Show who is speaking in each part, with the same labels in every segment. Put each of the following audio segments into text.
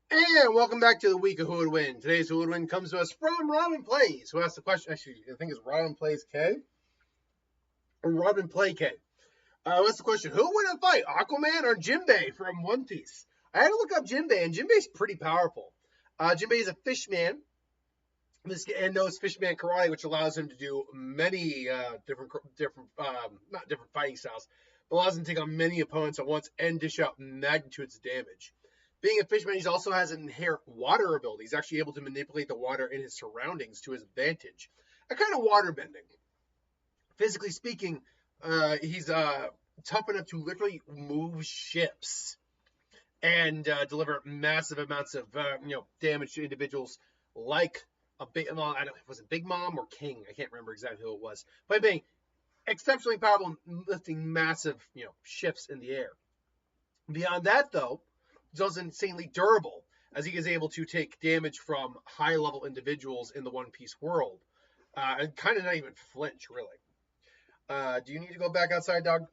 Speaker 1: And welcome back to the week of Who Would Win. Today's Who Would Win comes to us from Robin Plays, who asked the question. Actually, I think it's Robin Plays K or Robin Play K. What's the question? Who would win a fight, Aquaman or Jinbe from One Piece? I had to look up Jinbe, and Jinbe's pretty powerful. Jinbe is a fishman, and knows fishman karate, which allows him to do many different not different fighting styles, but allows him to take on many opponents at once and dish out magnitudes of damage. Being a fisherman, he also has an inherent water ability. He's actually able to manipulate the water in his surroundings to his advantage. A kind of water bending. Physically speaking, he's tough enough to literally move ships and deliver massive amounts of damage to individuals like a big, well, I don't know, was it Big Mom or King? I can't remember exactly who it was. But being exceptionally powerful, lifting massive ships in the air. Beyond that, though, he's also insanely durable, as he is able to take damage from high-level individuals in the One Piece world, and kind of not even flinch, really. Do you need to go back outside, dog?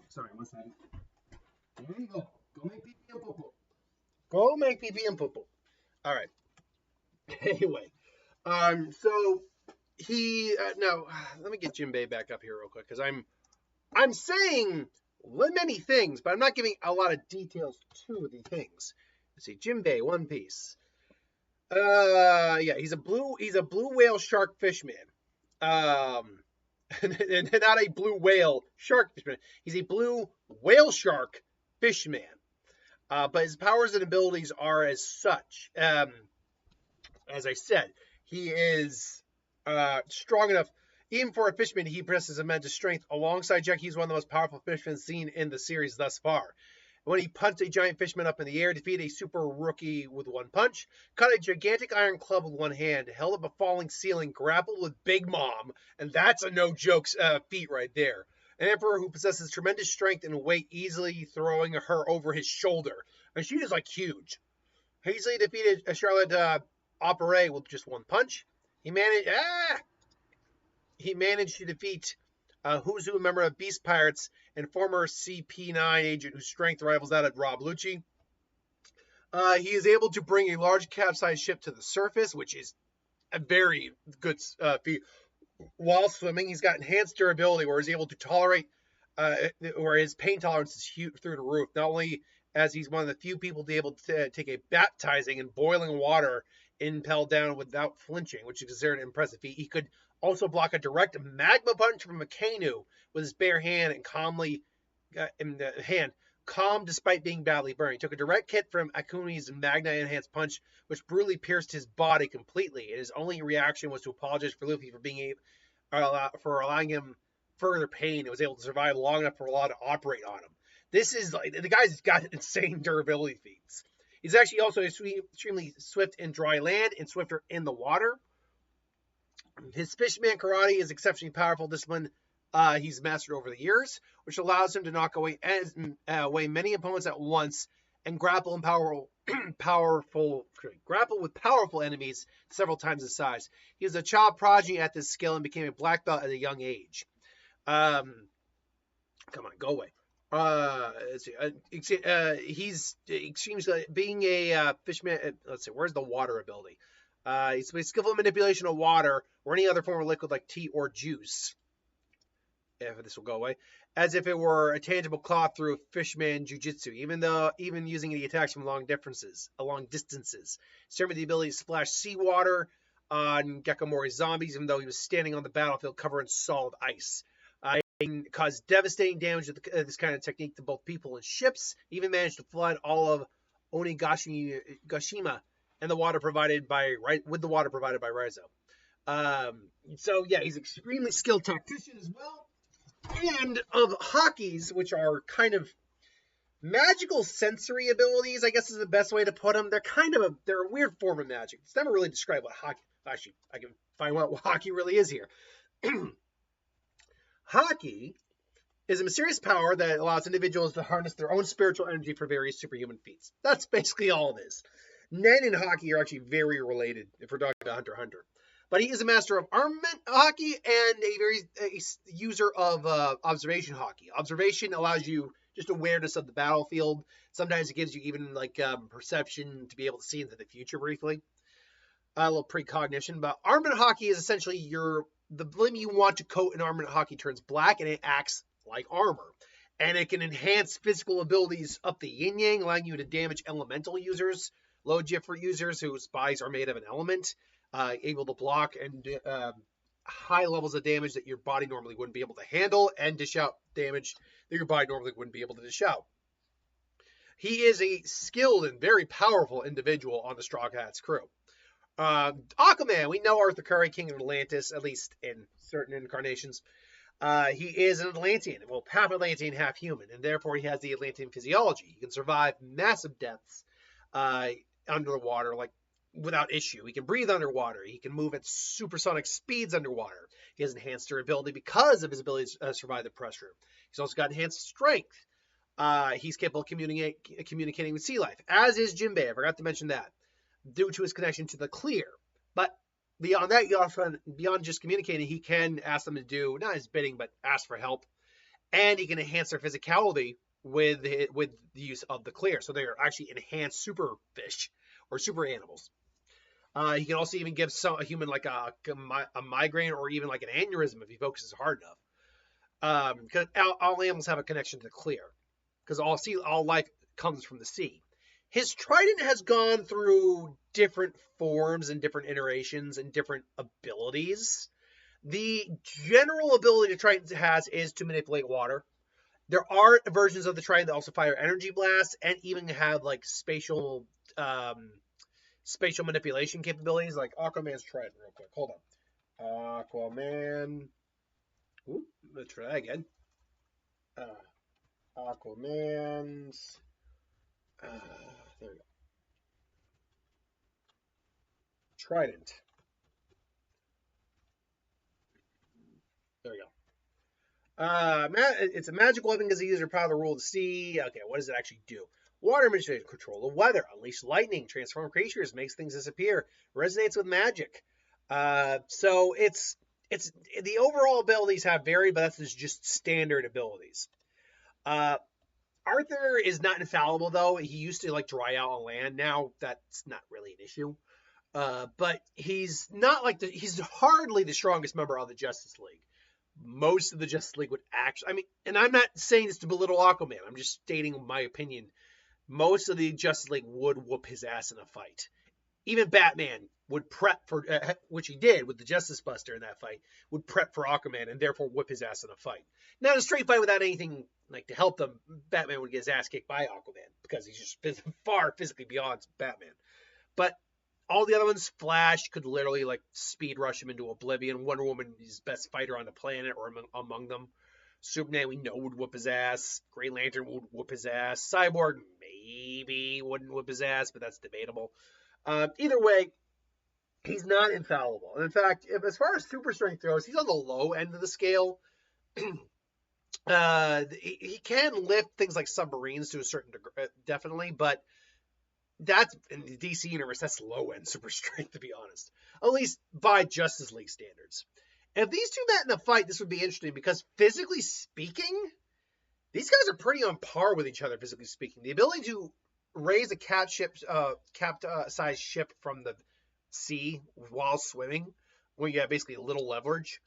Speaker 1: Sorry, one second. There you go. Go make pee-pee and poo-poo. Go make pee-pee and poo-poo. All right. Anyway, so he now let me get Jinbe back up here real quick, because I'm saying many things, but I'm not giving a lot of details to the things. Let's see, Jinbe, One Piece. Yeah, he's a blue whale shark fishman. And not a blue whale shark fishman. He's a blue whale shark fishman. But his powers and abilities are as such. As I said, he is strong enough. Even for a fishman, he possesses immense strength. Alongside Jack, he's one of the most powerful fishmen seen in the series thus far. When he punched a giant fishman up in the air, defeated a super rookie with one punch, cut a gigantic iron club with one hand, held up a falling ceiling, grappled with Big Mom, and that's a no-joke feat right there. An emperor who possesses tremendous strength and weight, easily throwing her over his shoulder. And she is, like, huge. He easily defeated Charlotte Opere with just one punch. He managed to defeat Who's Who, a member of Beast Pirates and former CP9 agent whose strength rivals that of Rob Lucci. He is able to bring a large capsized ship to the surface, which is a very good feat. While swimming, he's got enhanced durability, where he's able to tolerate, where his pain tolerance is through the roof. Not only as he's one of the few people to be able to take a baptizing in boiling water impelled down without flinching, which is considered an impressive feat. He could also block a direct magma punch from a canoe with his bare hand and calm despite being badly burned. He took a direct hit from Akumi's magna-enhanced punch, which brutally pierced his body completely. And his only reaction was to apologize for Luffy for allowing him further pain. He was able to survive long enough for Law to operate on him. This is like, the guy's got insane durability feats. He's actually also extremely swift in dry land and swifter in the water. His fishman karate is exceptionally powerful discipline he's mastered over the years, which allows him to knock away many opponents at once and grapple with powerful enemies several times his size. He was a child prodigy at this skill and became a black belt at a young age. Come on, go away. He's extremely being a fishman. Let's see, where's the water ability? He's skillful manipulation of water or any other form of liquid like tea or juice. If this will go away, as if it were a tangible cloth through fishman jujitsu. Even using the attacks from long distances, serving the ability to splash seawater on Gekomori zombies, even though he was standing on the battlefield covered in solid ice. And caused devastating damage with this kind of technique to both people and ships. He even managed to flood all of Onigashima and the water provided by Raizo. So yeah, he's an extremely skilled tactician as well. And of Haki's, which are kind of magical sensory abilities, I guess is the best way to put them. They're a weird form of magic. It's never really described what Haki. Actually, I can find out what Haki really is here. Haki is a mysterious power that allows individuals to harness their own spiritual energy for various superhuman feats. That's basically all it is. Nen and Haki are actually very related if we're talking about Hunter x Hunter. But he is a master of armament Haki and a user of observation Haki. Observation allows you just awareness of the battlefield. Sometimes it gives you even like perception to be able to see into the future briefly. A little precognition, but armament hockey is essentially the limb you want to coat in armament hockey turns black, and it acts like armor. And it can enhance physical abilities up the yin yang, allowing you to damage elemental users, low Jiffer users whose bodies are made of an element, able to block and high levels of damage that your body normally wouldn't be able to handle, and dish out damage that your body normally wouldn't be able to dish out. He is a skilled and very powerful individual on the Straw Hats crew. Aquaman, we know Arthur Curry, King of Atlantis, at least in certain incarnations. He is an Atlantean, well, half Atlantean, half human, and therefore he has the Atlantean physiology. He can survive massive depths under the water, like without issue. He can breathe underwater. He can move at supersonic speeds underwater. He has enhanced durability because of his ability to survive the pressure. He's also got enhanced strength. He's capable of communicating with sea life, as is Jinbe. I forgot to mention that, due to his connection to the clear. But beyond that, beyond just communicating, he can ask them to do not his bidding, but ask for help, and he can enhance their physicality with the use of the clear. So they are actually enhanced super fish or super animals. He can also even give a human like a migraine or even like an aneurysm if he focuses hard enough. Because all animals have a connection to the clear, because all life comes from the sea. His trident has gone through different forms and different iterations and different abilities. The general ability the trident has is to manipulate water. There are versions of the trident that also fire energy blasts and even have like spatial manipulation capabilities, like Aquaman's trident. Real quick, hold on. Aquaman. Ooh, let's try that again. Aquaman's. There we go. Trident. There we go. It's a magical weapon because the user power to rule the sea. Okay, what does it actually do? Water manipulation, control the weather, unleash lightning, transform creatures, makes things disappear, resonates with magic. So it's the overall abilities have varied, but that's just standard abilities. Arthur is not infallible, though. He used to like dry out on land. Now that's not really an issue. But he's not like he's hardly the strongest member of the Justice League. Most of the Justice League would actually, and I'm not saying this to belittle Aquaman. I'm just stating my opinion. Most of the Justice League would whoop his ass in a fight. Even Batman would prep for, which he did with the Justice Buster in that fight, would prep for Aquaman and therefore whip his ass in a fight. Now, in a straight fight without anything like to help them, Batman would get his ass kicked by Aquaman because he's just far physically beyond Batman. But all the other ones, Flash could literally like speed rush him into oblivion. Wonder Woman is the best fighter on the planet or among them. Superman, we know, would whoop his ass. Green Lantern would whoop his ass. Cyborg maybe wouldn't whoop his ass, but that's debatable. Either way, he's not infallible. And in fact, as far as super strength goes, he's on the low end of the scale. He can lift things like submarines to a certain degree, definitely, but that's in the DC universe, that's low end super strength, to be honest. At least by Justice League standards. If these two met in a fight, this would be interesting because physically speaking, these guys are pretty on par with each other, physically speaking. The ability to raise a cap-sized ship from the sea while swimming, where you have basically little leverage,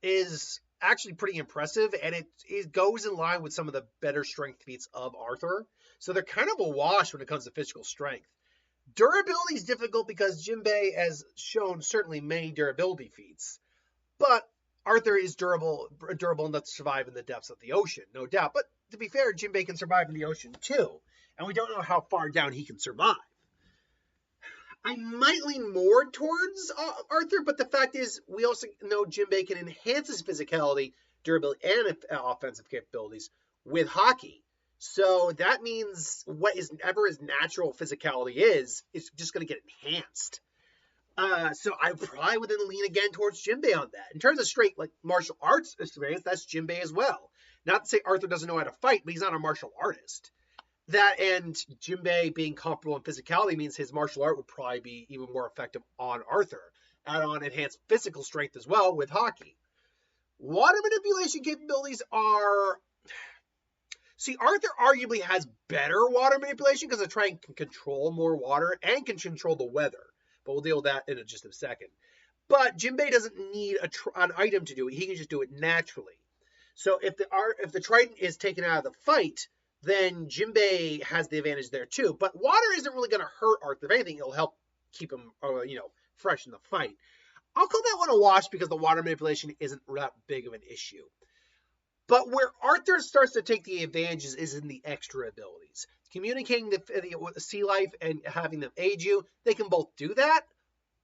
Speaker 1: is actually pretty impressive, and it goes in line with some of the better strength feats of Arthur. So they're kind of a wash when it comes to physical strength. Durability is difficult because Jinbe has shown certainly many durability feats, but Arthur is durable enough to survive in the depths of the ocean, no doubt. But to be fair, Jinbe can survive in the ocean too, and we don't know how far down he can survive. I might lean more towards Arthur, but the fact is, we also know Jinbe can enhance his physicality, durability, and offensive capabilities with hockey. So that means whatever his natural physicality is just going to get enhanced. So I probably would then lean again towards Jinbe on that. In terms of straight like martial arts experience, that's Jinbe as well. Not to say Arthur doesn't know how to fight, but he's not a martial artist. That and Jinbe being comfortable in physicality means his martial art would probably be even more effective on Arthur. Add on enhanced physical strength as well with hockey. Water manipulation capabilities are See, Arthur arguably has better water manipulation because the Trident can control more water and can control the weather. But we'll deal with that in just a second. But Jinbe doesn't need an item to do it. He can just do it naturally. So if the Trident is taken out of the fight, then Jinbe has the advantage there too. But water isn't really going to hurt Arthur. If anything, it'll help keep him, fresh in the fight. I'll call that one a wash because the water manipulation isn't that big of an issue. But where Arthur starts to take the advantages is in the extra abilities. Communicating the sea life and having them aid you, they can both do that,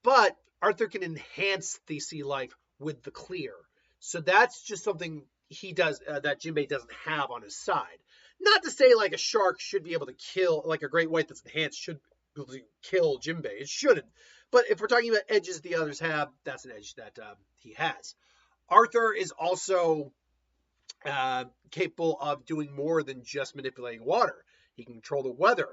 Speaker 1: but Arthur can enhance the sea life with the clear. So that's just something he does that Jinbe doesn't have on his side. Not to say like a shark should be able to kill, like a great white that's enhanced should be able to kill Jinbe. It shouldn't. But if we're talking about edges the others have, that's an edge that he has. Arthur is also capable of doing more than just manipulating water. He can control the weather,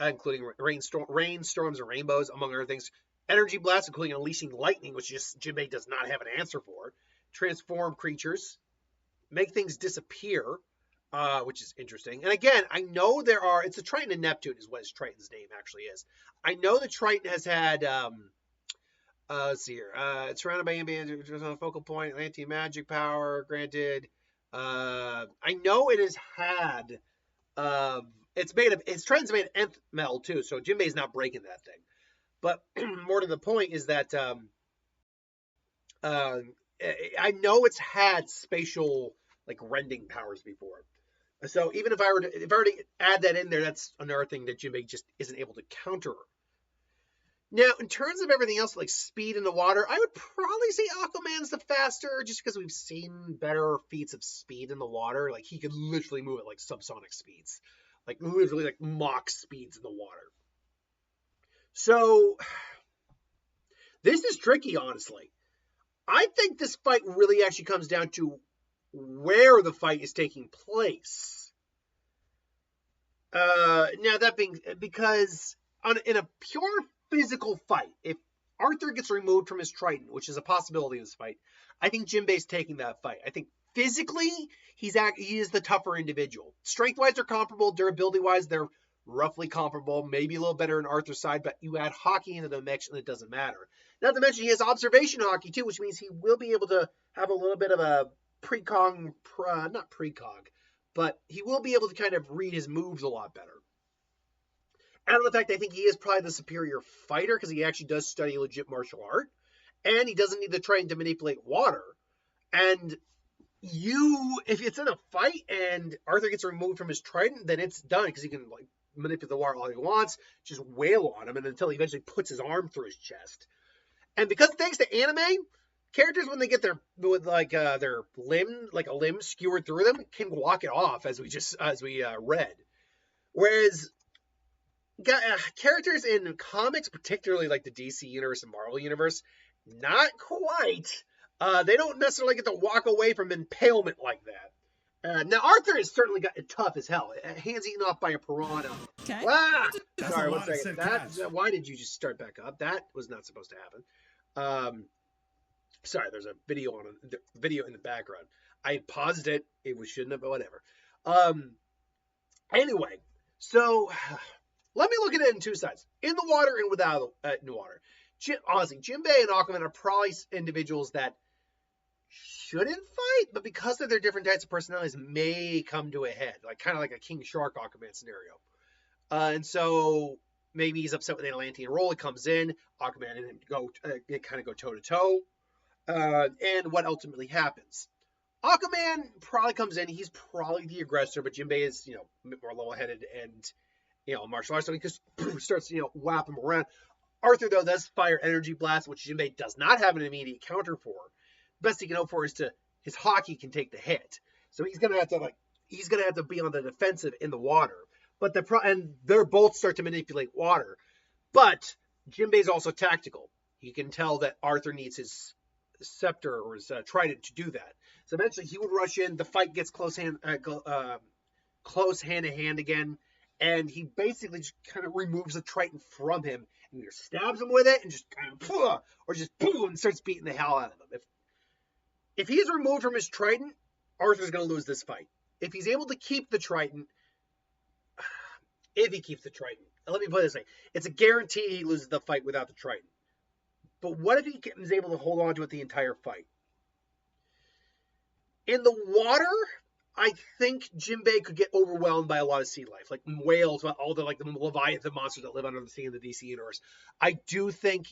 Speaker 1: including rain, storms, and rainbows, among other things. Energy blasts, including unleashing lightning, which just Jinbe does not have an answer for. Transform creatures, make things disappear, which is interesting. And again, I know it's a Triton and Neptune is what his Triton's name actually is. I know the Triton has had, let's see here, it's surrounded by ambient focal point, anti-magic power, granted. I know it has had, its Triton's made of nth metal too, so Jinbe's not breaking that thing. But more to the point is that I know it's had spatial like rending powers before. So even if I were to add that in there, that's another thing that Jinbe just isn't able to counter. Now, in terms of everything else, like speed in the water, I would probably say Aquaman's the faster, just because we've seen better feats of speed in the water. Like he could literally move at like subsonic speeds, like literally like Mach speeds in the water. So this is tricky, honestly. I think this fight really actually comes down to where the fight is taking place. Now that being, because in a pure physical fight, if Arthur gets removed from his Trident, which is a possibility in this fight, I think Jinbe's taking that fight. I think physically he is the tougher individual. Strength-wise, they're comparable. Durability-wise, they're roughly comparable, maybe a little better on Arthur's side, but you add hockey into the mix and it doesn't matter. Not to mention he has observation hockey too, which means he will be able to have a little bit of a not precog, but he will be able to kind of read his moves a lot better. And the fact I think he is probably the superior fighter because he actually does study legit martial art, and he doesn't need the Trident to manipulate water. And if it's in a fight and Arthur gets removed from his Trident, then it's done because he can like manipulate the water all he wants, just wail on him, and until he eventually puts his arm through his chest. And because thanks to anime, characters when they get their limb, like a limb skewered through them, can walk it off, as we read. Whereas characters in comics, particularly like the DC universe and Marvel universe, not quite. They don't necessarily get to walk away from impalement like that. Now, Arthur has certainly got it tough as hell. Hands eaten off by a piranha.
Speaker 2: Okay.
Speaker 1: Ah! Sorry, 1 second. Why did you just start back up? That was not supposed to happen. Sorry, there's a video in the background. I paused it. It shouldn't have, but whatever. Anyway, so let me look at it in two sides. In the water and without in the water. Honestly, Jinbe and Aquaman are probably individuals that shouldn't fight, but because of their different types of personalities, may come to a head, like kind of like a King Shark Aquaman scenario. And so maybe he's upset with the Atlantean role. It comes in, Aquaman and him go toe to toe, and what ultimately happens? Aquaman probably comes in. He's probably the aggressor, but Jinbe is more level-headed and martial arts, so he just starts whap him around. Arthur though does fire energy blast, which Jinbe does not have an immediate counter for. Best he can hope for is his hockey can take the hit. So he's gonna have to be on the defensive in the water. But they're both start to manipulate water. But Jinbe's also tactical. He can tell that Arthur needs his scepter or his trident to do that. So eventually he would rush in. The fight gets close hand to hand again, and he basically just kind of removes the trident from him and either stabs him with it and just kind of or just boom and starts beating the hell out of him. If he is removed from his trident, Arthur's going to lose this fight. if he's able to keep the trident, if he keeps the trident, let me put it this way: it's a guarantee he loses the fight without the trident. But what if he is able to hold on to it the entire fight? In the water, I think Jinbe could get overwhelmed by a lot of sea life, like whales, all the like the Leviathan monsters that live under the sea in the DC universe. I do think,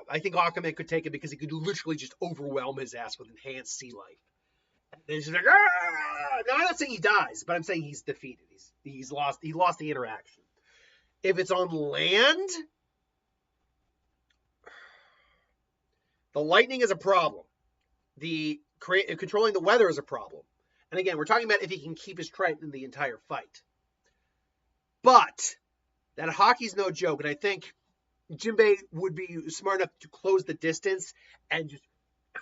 Speaker 1: I think Aquaman could take it because he could literally just overwhelm his ass with enhanced sea life. And he's just like, ah! Now, I'm not saying he dies, but I'm saying he's defeated. He lost the interaction. If it's on land, the lightning is a problem. Controlling the weather is a problem. And again, we're talking about if he can keep his trident in the entire fight. But that hockey's no joke, and I think Jinbe would be smart enough to close the distance and just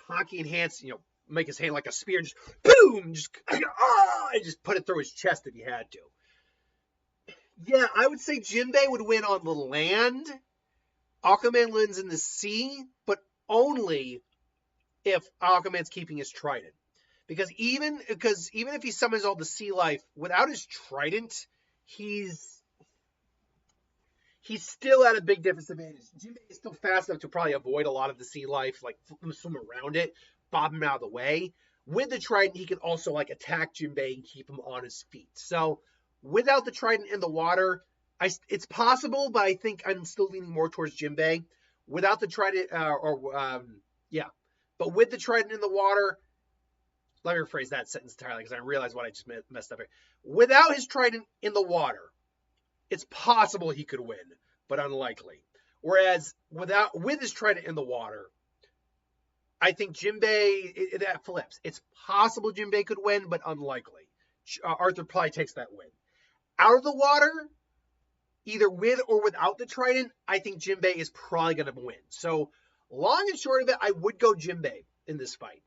Speaker 1: hockey enhance, make his hand like a spear, just boom, and just put it through his chest if he had to. Yeah, I would say Jinbe would win on the land. Aquaman wins in the sea, but only if Aquaman's keeping his trident. Because even if he summons all the sea life, without his trident, he's still at a big disadvantage. Jinbe is still fast enough to probably avoid a lot of the sea life, like swim around it, bob him out of the way. With the trident, he can also like attack Jinbe and keep him on his feet. So without the trident in the water, it's possible, but I think I'm still leaning more towards Jinbe. Without the trident, but with the trident in the water, let me rephrase that sentence entirely because I realized what I just messed up here. Without his trident in the water, it's possible he could win, but unlikely. Whereas with his trident in the water, I think Jinbe, that flips. It's possible Jinbe could win, but unlikely. Arthur probably takes that win. Out of the water, either with or without the trident, I think Jinbe is probably going to win. So long and short of it, I would go Jinbe in this fight.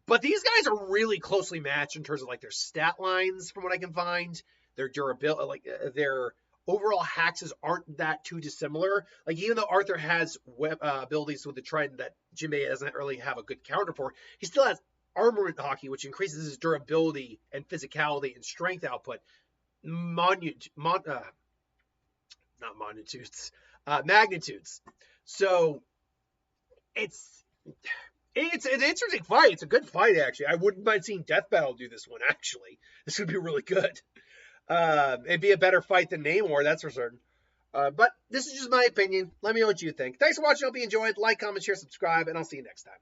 Speaker 1: But these guys are really closely matched in terms of like their stat lines, from what I can find. Their durability, like their overall hacks aren't that too dissimilar. Like even though Arthur has abilities with the trident that Jinbe doesn't really have a good counter for, he still has armament hockey, which increases his durability and physicality and strength output. Magnitudes. So it's an interesting fight. It's a good fight, actually. I wouldn't mind seeing Death Battle do this one, actually. This would be really good. It'd be a better fight than Namor, that's for certain. But this is just my opinion. Let me know what you think. Thanks for watching. I hope you enjoyed. Like, comment, share, subscribe, and I'll see you next time.